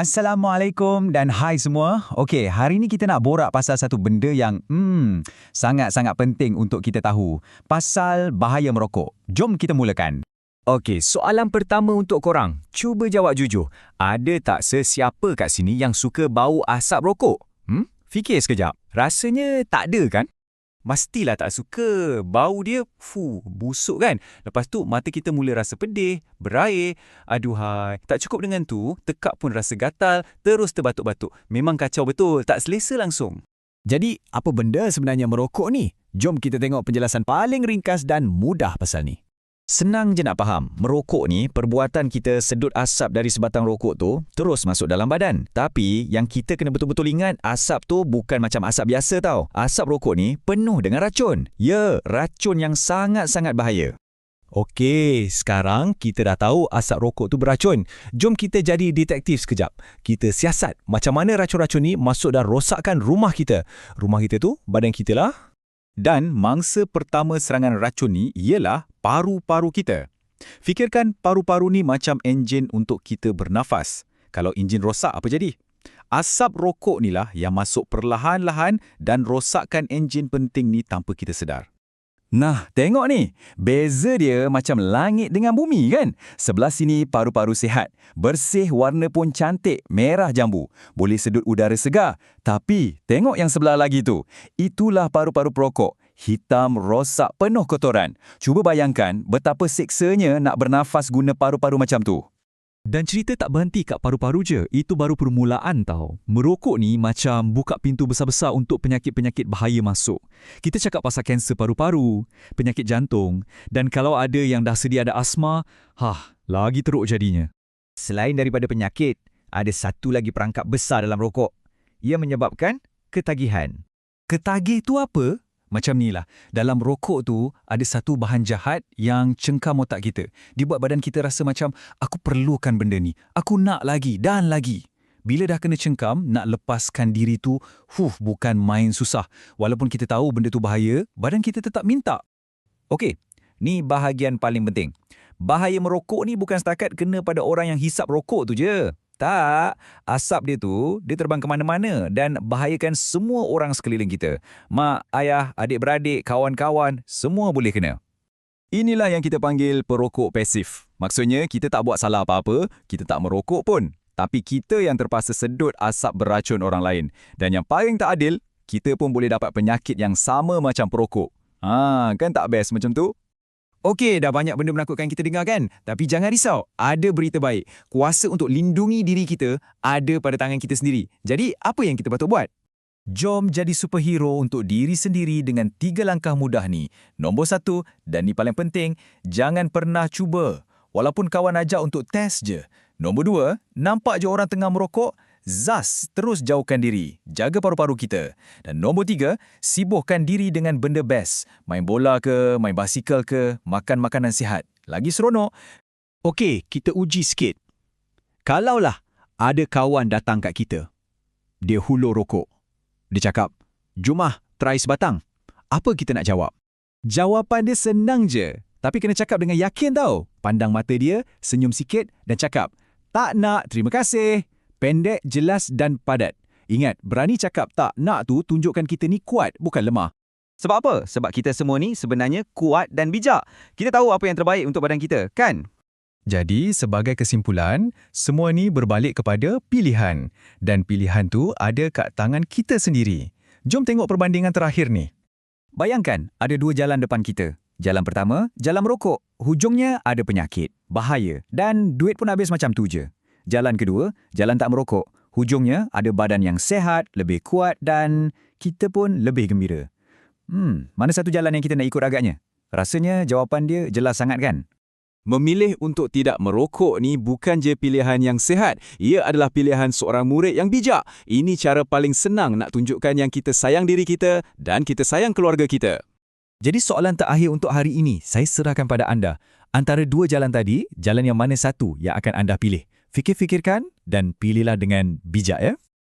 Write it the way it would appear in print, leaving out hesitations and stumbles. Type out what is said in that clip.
Assalamualaikum dan hai semua. Okey, hari ni kita nak borak pasal satu benda yang sangat-sangat penting untuk kita tahu. Pasal bahaya merokok. Jom kita mulakan. Okey, soalan pertama untuk korang. Cuba jawab jujur. Ada tak sesiapa kat sini yang suka bau asap rokok? Fikir sekejap. Rasanya tak ada kan? Mestilah tak suka. Bau dia, busuk kan? Lepas tu, mata kita mula rasa pedih, berair. Aduhai, tak cukup dengan tu, tekak pun rasa gatal, terus terbatuk-batuk. Memang kacau betul, tak selesa langsung. Jadi, apa benda sebenarnya merokok ni? Jom kita tengok penjelasan paling ringkas dan mudah pasal ni. Senang je nak faham. Merokok ni, perbuatan kita sedut asap dari sebatang rokok tu terus masuk dalam badan. Tapi, yang kita kena betul-betul ingat, asap tu bukan macam asap biasa tau. Asap rokok ni penuh dengan racun. Ya, racun yang sangat-sangat bahaya. Okey, sekarang kita dah tahu asap rokok tu beracun. Jom kita jadi detektif sekejap. Kita siasat macam mana racun-racun ni masuk dan rosakkan rumah kita. Rumah kita tu, badan kita lah. Dan mangsa pertama serangan racun ni ialah paru-paru kita. Fikirkan paru-paru ni macam enjin untuk kita bernafas. Kalau enjin rosak, apa jadi? Asap rokok ni lah yang masuk perlahan-lahan dan rosakkan enjin penting ni tanpa kita sedar. Nah, tengok ni. Beza dia macam langit dengan bumi kan? Sebelah sini paru-paru sihat. Bersih, warna pun cantik, merah jambu. Boleh sedut udara segar. Tapi, tengok yang sebelah lagi tu. Itulah paru-paru perokok. Hitam, rosak, penuh kotoran. Cuba bayangkan betapa seksanya nak bernafas guna paru-paru macam tu. Dan cerita tak berhenti kat paru-paru je. Itu baru permulaan tau. Merokok ni macam buka pintu besar-besar untuk penyakit-penyakit bahaya masuk. Kita cakap pasal kanser paru-paru, penyakit jantung, dan kalau ada yang dah sedia ada asma, lagi teruk jadinya. Selain daripada penyakit, ada satu lagi perangkap besar dalam rokok. Ia menyebabkan ketagihan. Ketagih tu apa? Macam ni lah, dalam rokok tu ada satu bahan jahat yang cengkam otak kita. Dia buat badan kita rasa macam, aku perlukan benda ni. Aku nak lagi dan lagi. Bila dah kena cengkam, nak lepaskan diri tu, bukan main susah. Walaupun kita tahu benda tu bahaya, badan kita tetap minta. Okey, ni bahagian paling penting. Bahaya merokok ni bukan setakat kena pada orang yang hisap rokok tu je. Tak, asap dia tu, dia terbang ke mana-mana dan bahayakan semua orang sekeliling kita. Mak, ayah, adik-beradik, kawan-kawan, semua boleh kena. Inilah yang kita panggil perokok pasif. Maksudnya, kita tak buat salah apa-apa, kita tak merokok pun. Tapi kita yang terpaksa sedut asap beracun orang lain. Dan yang paling tak adil, kita pun boleh dapat penyakit yang sama macam perokok. Kan tak best macam tu? Okey, dah banyak benda menakutkan kita dengar kan? Tapi jangan risau, ada berita baik. Kuasa untuk lindungi diri kita ada pada tangan kita sendiri. Jadi, apa yang kita patut buat? Jom jadi superhero untuk diri sendiri dengan 3 langkah mudah ni. Nombor 1, dan ni paling penting, jangan pernah cuba. Walaupun kawan ajak untuk test je. Nombor 2, nampak je orang tengah merokok, terus jauhkan diri. Jaga paru-paru kita. Dan nombor 3, sibukkan diri dengan benda best. Main bola ke, main basikal ke, makan makanan sihat. Lagi seronok. Okey, kita uji sikit. Kalaulah ada kawan datang kat kita. Dia hulur rokok. Dia cakap, "Jom try sebatang." Apa kita nak jawab? Jawapan dia senang je. Tapi kena cakap dengan yakin tau. Pandang mata dia, senyum sikit dan cakap, "Tak nak, terima kasih." Pendek, jelas dan padat. Ingat, berani cakap tak nak tu tunjukkan kita ni kuat, bukan lemah. Sebab apa? Sebab kita semua ni sebenarnya kuat dan bijak. Kita tahu apa yang terbaik untuk badan kita, kan? Jadi, sebagai kesimpulan, semua ni berbalik kepada pilihan. Dan pilihan tu ada kat tangan kita sendiri. Jom tengok perbandingan terakhir ni. Bayangkan, ada 2 jalan depan kita. Jalan pertama, jalan merokok. Hujungnya ada penyakit, bahaya dan duit pun habis macam tu je. Jalan kedua, jalan tak merokok. Hujungnya ada badan yang sehat, lebih kuat dan kita pun lebih gembira. Mana satu jalan yang kita nak ikut agaknya? Rasanya jawapan dia jelas sangat kan? Memilih untuk tidak merokok ni bukan je pilihan yang sihat. Ia adalah pilihan seorang murid yang bijak. Ini cara paling senang nak tunjukkan yang kita sayang diri kita dan kita sayang keluarga kita. Jadi soalan terakhir untuk hari ini, saya serahkan pada anda. Antara 2 jalan tadi, jalan yang mana satu yang akan anda pilih? Fikir-fikirkan dan pilihlah dengan bijak ya.